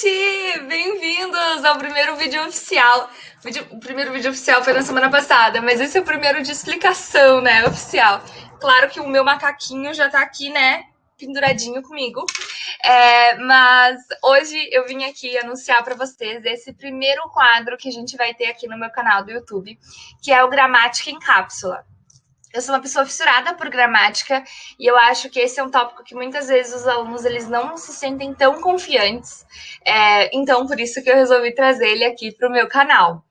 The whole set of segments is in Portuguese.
gente! Bem-vindos ao primeiro vídeo oficial. O primeiro vídeo oficial foi na semana passada, mas esse é o primeiro de explicação, né, oficial. Claro que o meu macaquinho já tá aqui, né, penduradinho comigo. Mas hoje eu vim aqui anunciar para vocês esse primeiro quadro que a gente vai ter aqui no meu canal do YouTube, que é o Gramática em Cápsula. Eu sou uma pessoa fissurada por gramática e eu acho que esse é um tópico que muitas vezes os alunos eles não se sentem tão confiantes. Então, por isso que eu resolvi trazer ele aqui para o meu canal.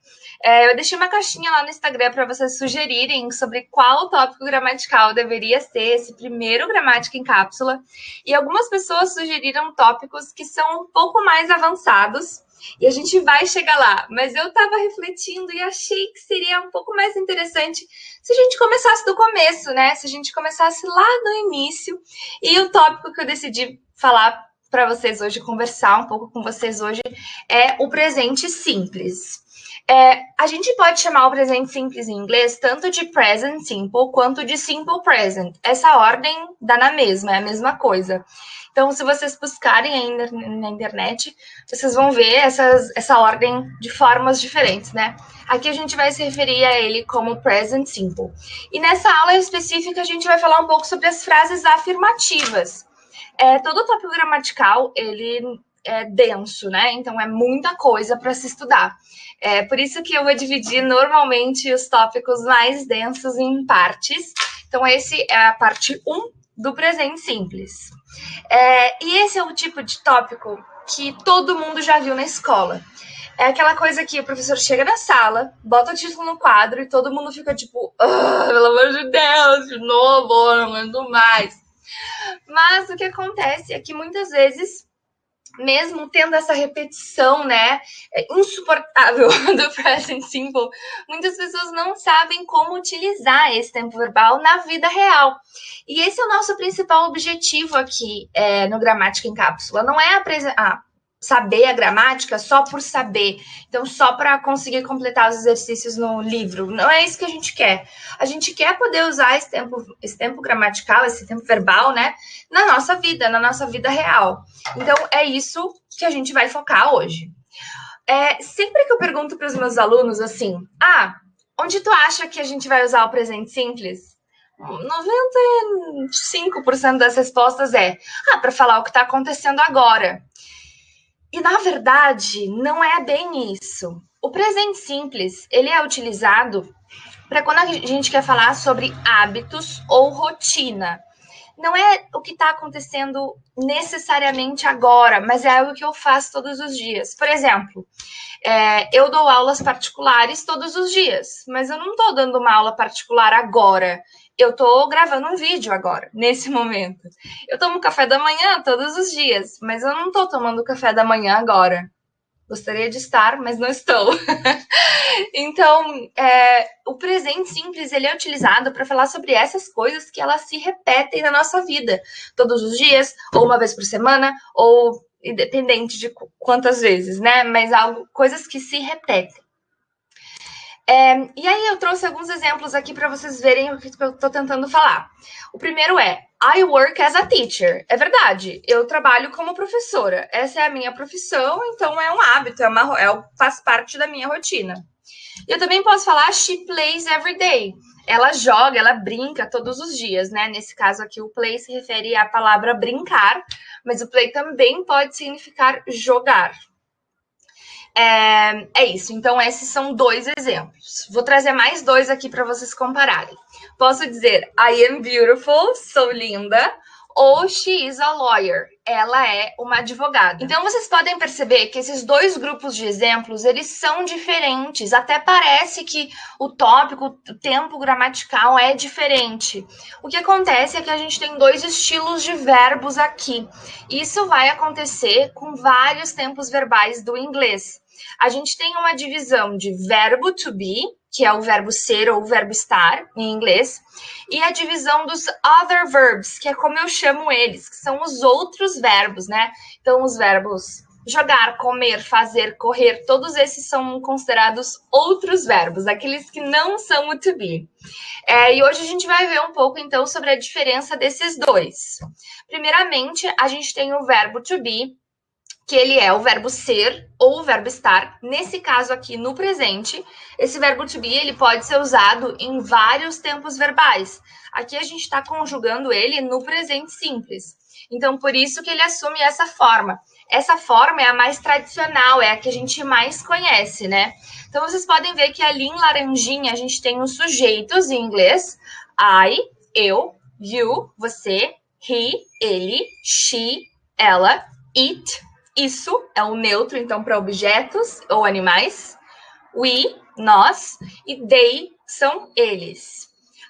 Eu deixei uma caixinha lá no Instagram para vocês sugerirem sobre qual tópico gramatical deveria ser esse primeiro gramática em cápsula. E algumas pessoas sugeriram tópicos que são um pouco mais avançados. E a gente vai chegar lá, mas eu estava refletindo e achei que seria um pouco mais interessante se a gente começasse do começo, né? Se a gente começasse lá no início. E o tópico que eu decidi falar para vocês hoje, conversar um pouco com vocês hoje, é o presente simples. A gente pode chamar o presente simples em inglês tanto de present simple quanto de simple present. Essa ordem dá na mesma, é a mesma coisa. Então, se vocês buscarem ainda na internet, vocês vão ver essa ordem de formas diferentes, né? Aqui a gente vai se referir a ele como present simple. E nessa aula específica, a gente vai falar um pouco sobre as frases afirmativas. Todo o tópico gramatical, ele é denso, né? Então, é muita coisa para se estudar. Por isso que eu vou dividir normalmente os tópicos mais densos em partes. Então, esse é a parte 1 do presente simples. E esse é o tipo de tópico que todo mundo já viu na escola. É aquela coisa que o professor chega na sala, bota o título no quadro e todo mundo fica tipo, pelo amor de Deus, de novo, não aguento mais. Mas o que acontece é que muitas vezes, mesmo tendo essa repetição, né, insuportável do present simple, muitas pessoas não sabem como utilizar esse tempo verbal na vida real. E esse é o nosso principal objetivo aqui no Gramática em Cápsula. Não é saber a gramática só por saber, então só para conseguir completar os exercícios no livro. Não é isso que a gente quer. A gente quer poder usar esse tempo gramatical, esse tempo verbal, né, na nossa vida real. Então, é isso que a gente vai focar hoje. Sempre que eu pergunto para os meus alunos assim, onde tu acha que a gente vai usar o presente simples? 95% das respostas para falar o que está acontecendo agora. E, na verdade, não é bem isso. O presente simples, ele é utilizado para quando a gente quer falar sobre hábitos ou rotina. Não é o que está acontecendo necessariamente agora, mas é algo que eu faço todos os dias. Por exemplo, eu dou aulas particulares todos os dias, mas eu não estou dando uma aula particular agora. Eu estou gravando um vídeo agora, nesse momento. Eu tomo café da manhã todos os dias, mas eu não estou tomando café da manhã agora. Gostaria de estar, mas não estou. Então, o presente simples ele é utilizado para falar sobre essas coisas que elas se repetem na nossa vida. Todos os dias, ou uma vez por semana, ou independente de quantas vezes, né? Mas coisas que se repetem. E aí eu trouxe alguns exemplos aqui para vocês verem o que eu estou tentando falar. O primeiro é I work as a teacher. É verdade, eu trabalho como professora. Essa é a minha profissão, então é um hábito, faz parte da minha rotina. Eu também posso falar she plays every day. Ela joga, ela brinca todos os dias, né? Nesse caso aqui, o play se refere à palavra brincar, mas o play também pode significar jogar. Isso, então esses são 2 exemplos. Vou trazer mais 2 aqui para vocês compararem. Posso dizer I am beautiful, sou linda, ou she is a lawyer, ela é uma advogada. Então vocês podem perceber que esses 2 grupos de exemplos, eles são diferentes, até parece que o tópico, o tempo gramatical é diferente. O que acontece é que a gente tem 2 estilos de verbos aqui. Isso vai acontecer com vários tempos verbais do inglês. A gente tem uma divisão de verbo to be, que é o verbo ser ou o verbo estar, em inglês, e a divisão dos other verbs, que é como eu chamo eles, que são os outros verbos, né? Então, os verbos jogar, comer, fazer, correr, todos esses são considerados outros verbos, aqueles que não são o to be. E hoje a gente vai ver um pouco, então, sobre a diferença desses 2. Primeiramente, a gente tem o verbo to be, que ele é o verbo ser ou o verbo estar. Nesse caso aqui, no presente, esse verbo to be ele pode ser usado em vários tempos verbais. Aqui a gente está conjugando ele no presente simples. Então, por isso que ele assume essa forma. Essa forma é a mais tradicional, é a que a gente mais conhece, né? Então, vocês podem ver que ali em laranjinha a gente tem os sujeitos em inglês. I, eu, you, você, he, ele, she, ela, it, isso é o neutro, então, para objetos ou animais. We, nós, e they são eles.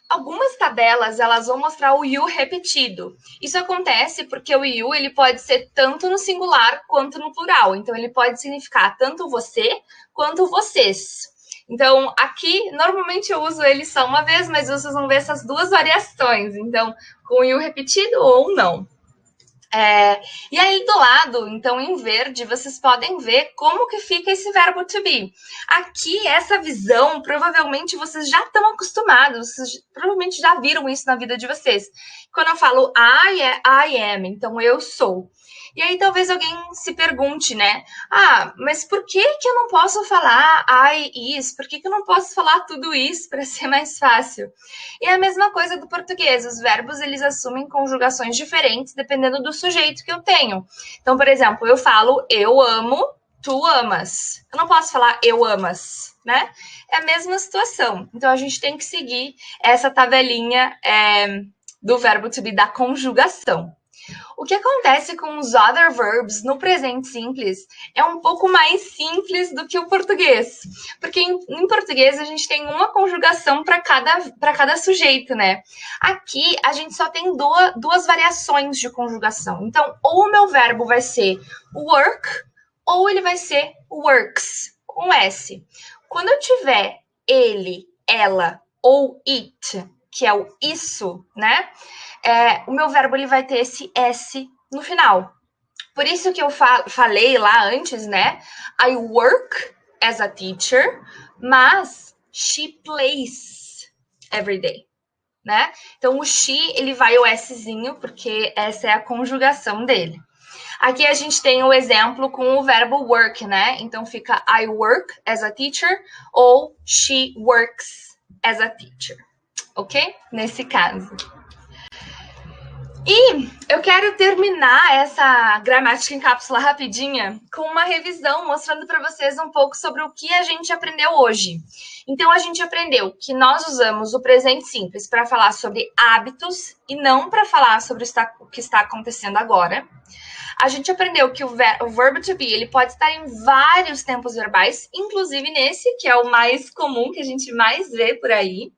Algumas tabelas, elas vão mostrar o you repetido. Isso acontece porque o you, ele pode ser tanto no singular quanto no plural. Então, ele pode significar tanto você quanto vocês. Então, aqui, normalmente eu uso ele só uma vez, mas vocês vão ver essas duas variações. Então, com o you repetido ou não. E aí do lado, então em verde, vocês podem ver como que fica esse verbo to be. Aqui, essa visão, provavelmente vocês já estão acostumados, vocês provavelmente já viram isso na vida de vocês. Quando eu falo I, é I am, então eu sou. E aí talvez alguém se pergunte, né? Ah, mas por que eu não posso falar I is? Por que eu não posso falar tudo isso para ser mais fácil? E é a mesma coisa do português. Os verbos, eles assumem conjugações diferentes dependendo do sujeito que eu tenho. Então, por exemplo, eu falo eu amo, tu amas. Eu não posso falar eu amas, né? É a mesma situação. Então, a gente tem que seguir essa tabelinha do verbo to be da conjugação. O que acontece com os other verbs no presente simples é um pouco mais simples do que o português. Porque em português a gente tem uma conjugação para cada sujeito, né? Aqui a gente só tem duas variações de conjugação. Então, ou o meu verbo vai ser work, ou ele vai ser works, com S. Quando eu tiver ele, ela ou it, que é o isso, né? O meu verbo ele vai ter esse S no final. Por isso que eu falei lá antes, né? I work as a teacher, mas she plays every day, né? Então, o she, ele vai o Szinho, porque essa é a conjugação dele. Aqui a gente tem o exemplo com o verbo work, né? Então, fica I work as a teacher ou she works as a teacher, ok? Nesse caso. E eu quero terminar essa gramática em cápsula rapidinha com uma revisão, mostrando para vocês um pouco sobre o que a gente aprendeu hoje. Então, a gente aprendeu que nós usamos o presente simples para falar sobre hábitos e não para falar sobre o que está acontecendo agora. A gente aprendeu que o verbo to be ele pode estar em vários tempos verbais, inclusive nesse, que é o mais comum, que a gente mais vê por aí.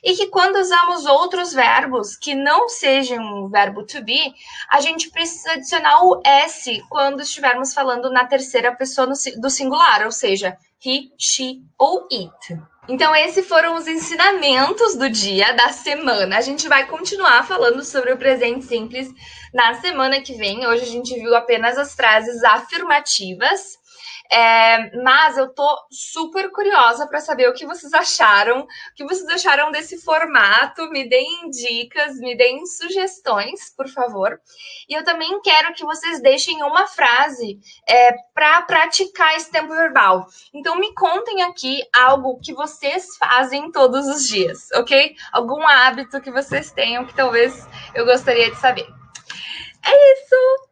E que quando usamos outros verbos que não sejam o verbo to be, a gente precisa adicionar o S quando estivermos falando na terceira pessoa do singular, ou seja, he, she ou it. Então, esses foram os ensinamentos do dia, da semana. A gente vai continuar falando sobre o presente simples na semana que vem. Hoje a gente viu apenas as frases afirmativas. Mas eu tô super curiosa para saber o que vocês acharam, desse formato. Me deem dicas, me deem sugestões, por favor. E eu também quero que vocês deixem uma frase para praticar esse tempo verbal. Então me contem aqui algo que vocês fazem todos os dias, ok? Algum hábito que vocês tenham que talvez eu gostaria de saber. É isso!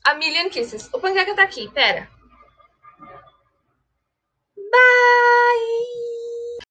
A Million Kisses. O Panqueca tá aqui, pera.